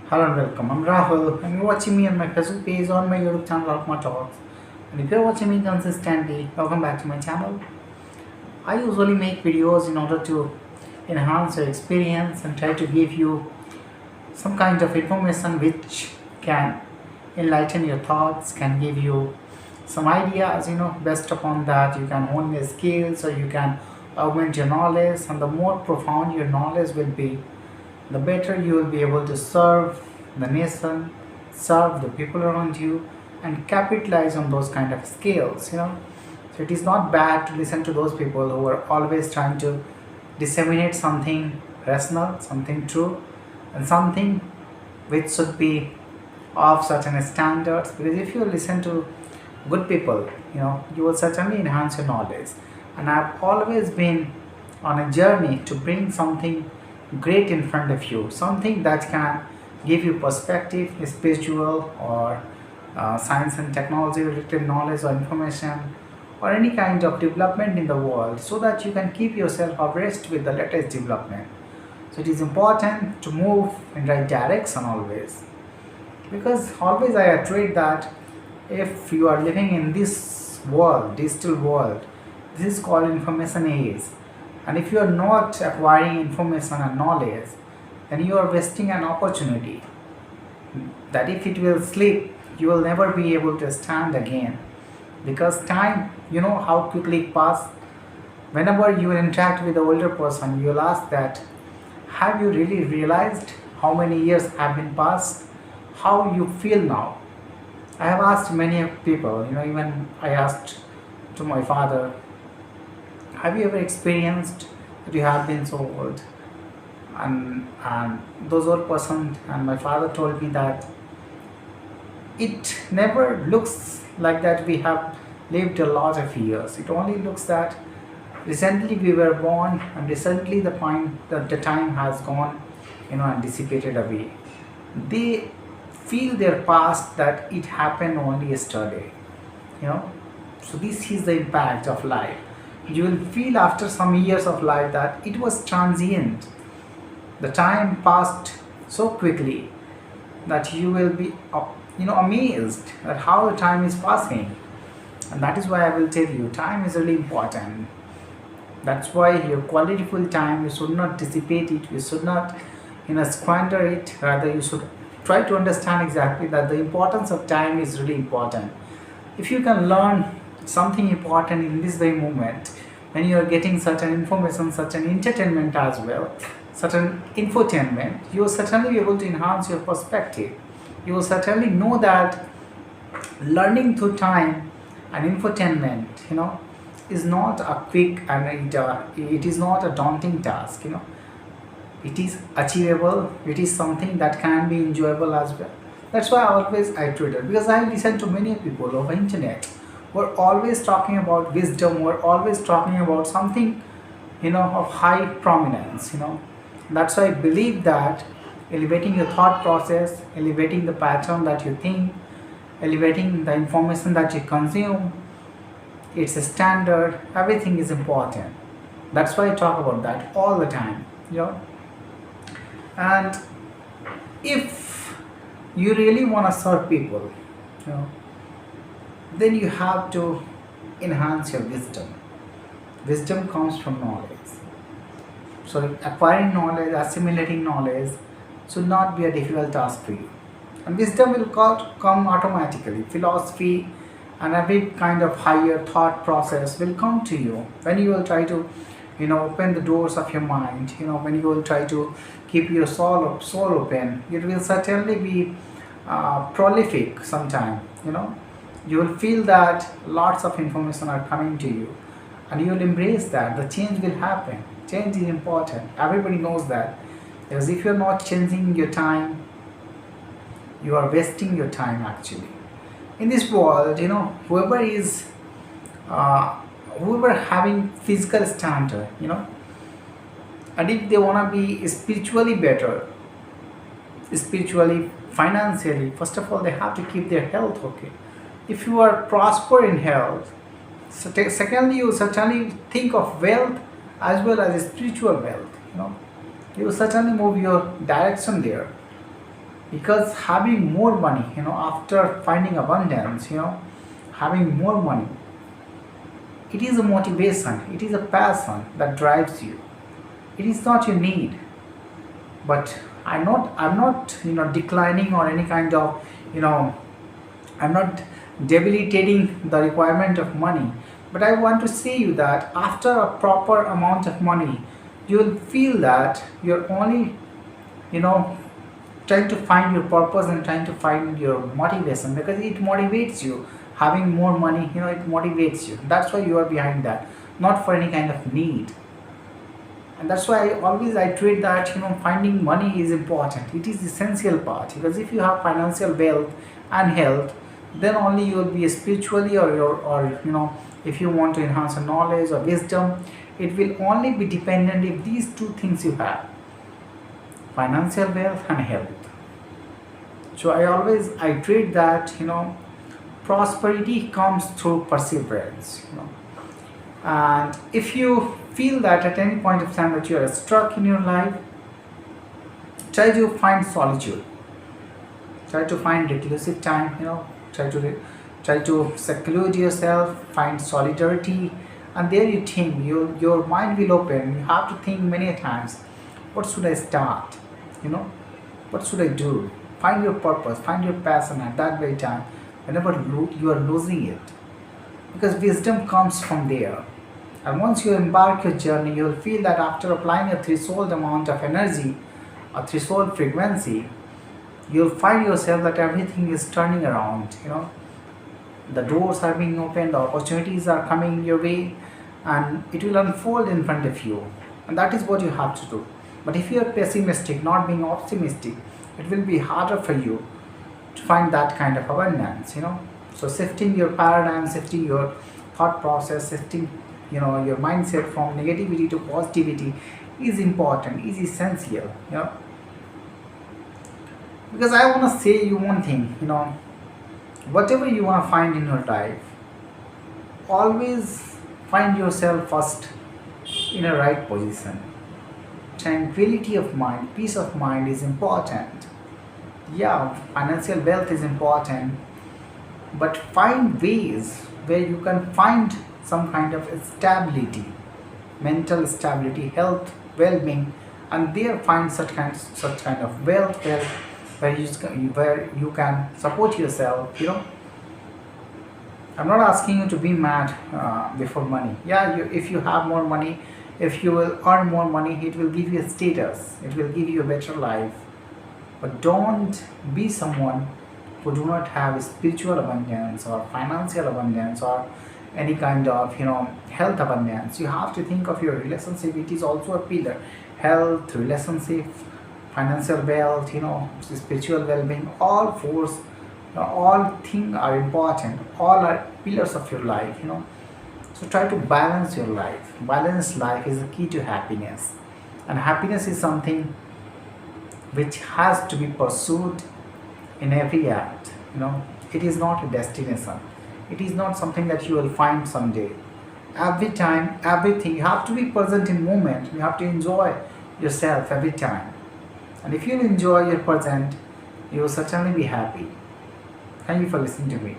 Hello and welcome. I'm Rahul and you're watching me on my Facebook page on my YouTube channel of my talks. And if you're watching me consistently, welcome back to my channel. I usually make videos in order to enhance your experience and try to give you some kind of information which can enlighten your thoughts, can give you some ideas, based upon that you can hone your skills or you can augment your knowledge, and the more profound your knowledge will be, the better you will be able to serve the nation, serve the people around you, and capitalize on those kind of skills. So it is not bad to listen to those people who are always trying to disseminate something rational, something true, and something which should be of certain standards. Because if you listen to good people, you will certainly enhance your knowledge. And I've always been on a journey to bring something great in front of you, something that can give you perspective, spiritual or science and technology related knowledge or information, or any kind of development in the world, so that you can keep yourself abreast with the latest development. So it is important to move in right direction always, because always I iterate that if you are living in this world, digital world, this is called information age, and if you are not acquiring information and knowledge, then you are wasting an opportunity that if it will slip, you will never be able to stand again. Because time, you know how quickly it passes. Whenever you interact with the older person, you'll ask that, have you really realized how many years have been passed? How you feel now? I have asked many people, even I asked to my father, have you ever experienced that you have been so old? And those old person and my father told me that it never looks like that we have lived a lot of years. It only looks that recently we were born and recently the point that the time has gone, and dissipated away. They feel their past that it happened only yesterday. you know so this is the impact of life. You will feel after some years of life that it was transient. The time passed so quickly that you will be amazed at how the time is passing. And that is why I will tell you, time is really important. That's why your quality full time, you should not dissipate it, you should not squander it. Rather, you should try to understand exactly that the importance of time is really important. If you can learn something important in this very moment, when you are getting certain information, certain entertainment as well, certain infotainment, you will certainly be able to enhance your perspective. You will certainly know that learning through time and infotainment, is not a quick, and it is not a daunting task. It is achievable. It is something that can be enjoyable as well. That's why I always iterate it, because I listen to many people over internet who are always talking about wisdom, who are always talking about something of high prominence. That's why I believe that elevating your thought process, elevating the pattern that you think, elevating the information that you consume, it's a standard, everything is important. That's why I talk about that all the time. And if you really want to serve people, you know then you have to enhance your wisdom. Wisdom comes from knowledge. So acquiring knowledge, assimilating knowledge should not be a difficult task for you. And wisdom will come automatically. Philosophy and every kind of higher thought process will come to you when you will try to open the doors of your mind. When you will try to keep your soul open, it will certainly be prolific sometime. You will feel that lots of information are coming to you, and you will embrace that. The change will happen. Change is important, everybody knows that. Because if you're not changing your time, you are wasting your time actually. In this world, whoever is whoever having physical standard, and if they want to be spiritually better, spiritually, financially, first of all they have to keep their health okay. If you are prosper in health, so secondly you certainly think of wealth as well as spiritual wealth. You certainly move your direction there. because having more money, after finding abundance, having more money, it is a motivation, it is a passion that drives you. It is not your need. But I'm not declining or any kind of, you know I'm not debilitating the requirement of money. But I want to say you that after a proper amount of money, you will feel that you're only, you know trying to find your purpose and trying to find your motivation, because it motivates you. Having more money, it motivates you. That's why you are behind that, not for any kind of need. And that's why I always iterate that, finding money is important. It is essential part, because if you have financial wealth and health, then only you will be spiritually, or if you want to enhance your knowledge or wisdom, it will only be dependent if these two things you have: financial wealth and health. So I always iterate that, prosperity comes through perseverance. And if you feel that at any point of time that you are stuck in your life, try to find solitude. Try to find reclusive time. Try to seclude yourself. Find solidarity, and there you think. Your mind will open. You have to think many times. What should I start? You know, what should I do? Find your purpose. Find your passion at that very time. Whenever you are losing it, because wisdom comes from there. And once you embark your journey, you will feel that after applying a threshold amount of energy, a threshold frequency, you'll find yourself that everything is turning around. The doors are being opened, the opportunities are coming your way, and it will unfold in front of you. And that is what you have to do. But if you are pessimistic, not being optimistic, it will be harder for you to find that kind of abundance. So shifting your paradigm, shifting your thought process, shifting your mindset from negativity to positivity is important, is essential. Because I want to say you one thing. Whatever you want to find in your life, always find yourself first in a right position. Tranquility of mind, peace of mind is important. Yeah, financial wealth is important, but find ways where you can find some kind of stability, mental stability, health, well-being, and there find such kind of wealth where you can support yourself. I'm not asking you to be mad before money. Yeah, if you have more money, if you will earn more money, it will give you a status, it will give you a better life. But don't be someone who do not have spiritual abundance or financial abundance or any kind of health abundance. You have to think of your relationship. It is also a pillar. Health, relationship, financial wealth, spiritual well-being. All fours, all things are important. All are pillars of your life. So try to balance your life. Balanced life is the key to happiness, and happiness is something which has to be pursued in every act. It is not a destination. It is not something that you will find someday. Every time, everything, you have to be present in moment. You have to enjoy yourself every time. And if you enjoy your present, you will certainly be happy. Thank you for listening to me.